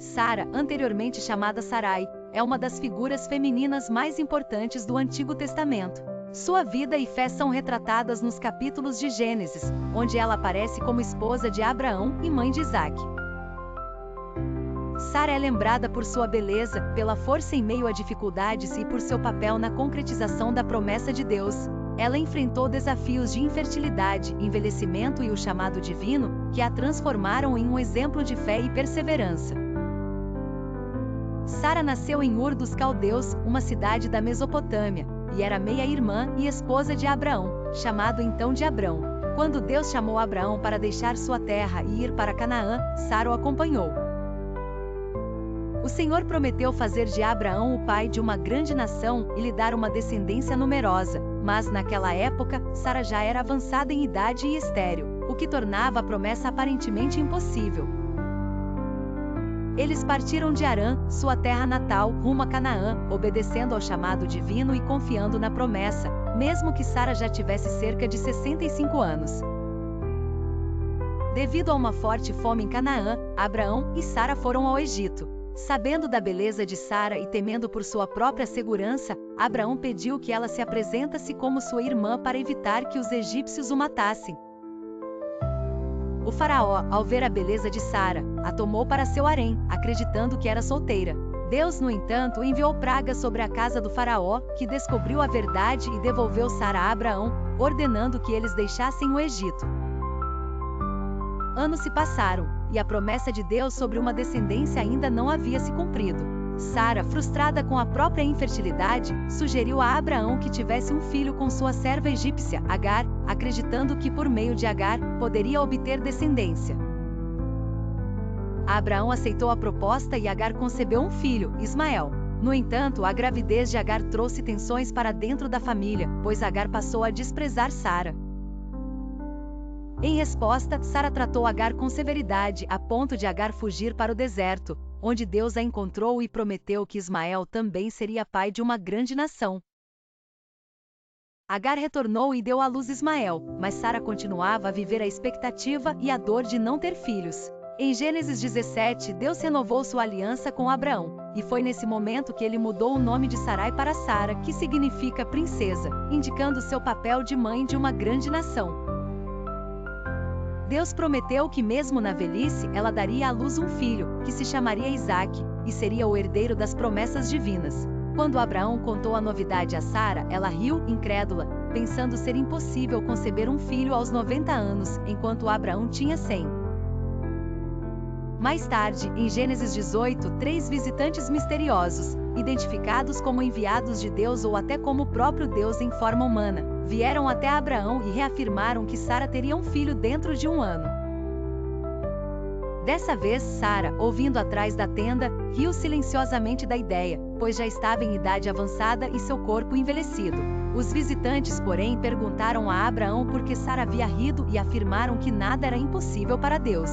Sara, anteriormente chamada Sarai, é uma das figuras femininas mais importantes do Antigo Testamento. Sua vida e fé são retratadas nos capítulos de Gênesis, onde ela aparece como esposa de Abraão e mãe de Isaque. Sara é lembrada por sua beleza, pela força em meio a dificuldades e por seu papel na concretização da promessa de Deus. Ela enfrentou desafios de infertilidade, envelhecimento e o chamado divino, que a transformaram em um exemplo de fé e perseverança. Sara nasceu em Ur dos Caldeus, uma cidade da Mesopotâmia, e era meia-irmã e esposa de Abraão, chamado então de Abrão. Quando Deus chamou Abraão para deixar sua terra e ir para Canaã, Sara o acompanhou. O Senhor prometeu fazer de Abraão o pai de uma grande nação e lhe dar uma descendência numerosa, mas naquela época, Sara já era avançada em idade e estéril, o que tornava a promessa aparentemente impossível. Eles partiram de Harã, sua terra natal, rumo a Canaã, obedecendo ao chamado divino e confiando na promessa, mesmo que Sara já tivesse cerca de 65 anos. Devido a uma forte fome em Canaã, Abraão e Sara foram ao Egito. Sabendo da beleza de Sara e temendo por sua própria segurança, Abraão pediu que ela se apresentasse como sua irmã para evitar que os egípcios o matassem. O faraó, ao ver a beleza de Sara, a tomou para seu harém, acreditando que era solteira. Deus, no entanto, enviou pragas sobre a casa do faraó, que descobriu a verdade e devolveu Sara a Abraão, ordenando que eles deixassem o Egito. Anos se passaram, e a promessa de Deus sobre uma descendência ainda não havia se cumprido. Sara, frustrada com a própria infertilidade, sugeriu a Abraão que tivesse um filho com sua serva egípcia, Agar, acreditando que por meio de Agar, poderia obter descendência. Abraão aceitou a proposta e Agar concebeu um filho, Ismael. No entanto, a gravidez de Agar trouxe tensões para dentro da família, pois Agar passou a desprezar Sara. Em resposta, Sara tratou Agar com severidade, a ponto de Agar fugir para o deserto, onde Deus a encontrou e prometeu que Ismael também seria pai de uma grande nação. Agar retornou e deu à luz Ismael, mas Sara continuava a viver a expectativa e a dor de não ter filhos. Em Gênesis 17, Deus renovou sua aliança com Abraão, e foi nesse momento que ele mudou o nome de Sarai para Sara, que significa princesa, indicando seu papel de mãe de uma grande nação. Deus prometeu que mesmo na velhice, ela daria à luz um filho, que se chamaria Isaque, e seria o herdeiro das promessas divinas. Quando Abraão contou a novidade a Sara, ela riu, incrédula, pensando ser impossível conceber um filho aos 90 anos, enquanto Abraão tinha 100. Mais tarde, em Gênesis 18, 3 visitantes misteriosos, identificados como enviados de Deus ou até como o próprio Deus em forma humana, vieram até Abraão e reafirmaram que Sara teria um filho dentro de 1 ano. Dessa vez, Sara, ouvindo atrás da tenda, riu silenciosamente da ideia, pois já estava em idade avançada e seu corpo envelhecido. Os visitantes, porém, perguntaram a Abraão por que Sara havia rido e afirmaram que nada era impossível para Deus.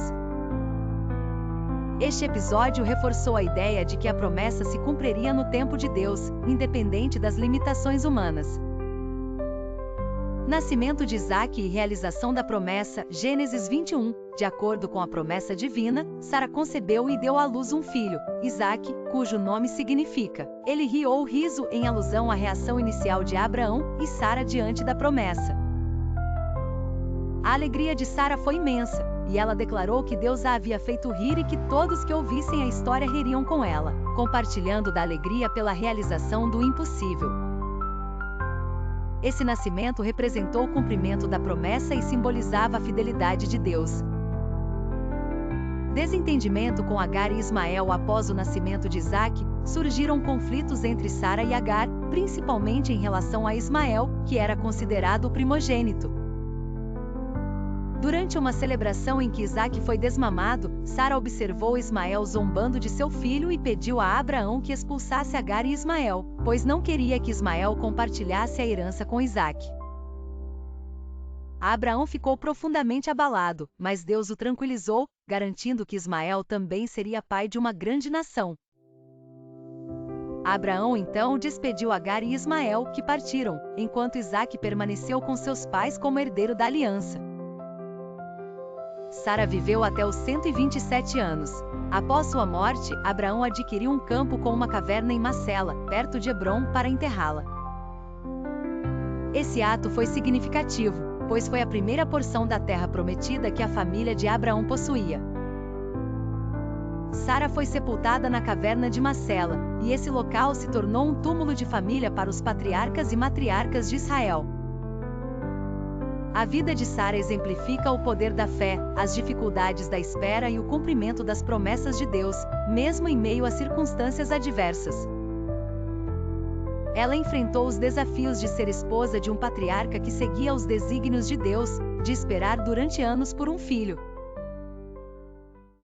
Este episódio reforçou a ideia de que a promessa se cumpriria no tempo de Deus, independente das limitações humanas. Nascimento de Isaque e realização da promessa, Gênesis 21. De acordo com a promessa divina, Sara concebeu e deu à luz um filho, Isaque, cujo nome significa "ele ri" ou riso, em alusão à reação inicial de Abraão e Sara diante da promessa. A alegria de Sara foi imensa, e ela declarou que Deus a havia feito rir e que todos que ouvissem a história ririam com ela, compartilhando da alegria pela realização do impossível. Esse nascimento representou o cumprimento da promessa e simbolizava a fidelidade de Deus. Desentendimento com Agar e Ismael. Após o nascimento de Isaque, surgiram conflitos entre Sara e Agar, principalmente em relação a Ismael, que era considerado o primogênito. Durante uma celebração em que Isaque foi desmamado, Sara observou Ismael zombando de seu filho e pediu a Abraão que expulsasse Agar e Ismael, pois não queria que Ismael compartilhasse a herança com Isaque. Abraão ficou profundamente abalado, mas Deus o tranquilizou, garantindo que Ismael também seria pai de uma grande nação. Abraão então despediu Agar e Ismael, que partiram, enquanto Isaque permaneceu com seus pais como herdeiro da aliança. Sara viveu até os 127 anos. Após sua morte, Abraão adquiriu um campo com uma caverna em Macela, perto de Hebrom, para enterrá-la. Esse ato foi significativo, pois foi a primeira porção da terra prometida que a família de Abraão possuía. Sara foi sepultada na caverna de Macela, e esse local se tornou um túmulo de família para os patriarcas e matriarcas de Israel. A vida de Sara exemplifica o poder da fé, as dificuldades da espera e o cumprimento das promessas de Deus, mesmo em meio a circunstâncias adversas. Ela enfrentou os desafios de ser esposa de um patriarca que seguia os desígnios de Deus, de esperar durante anos por um filho,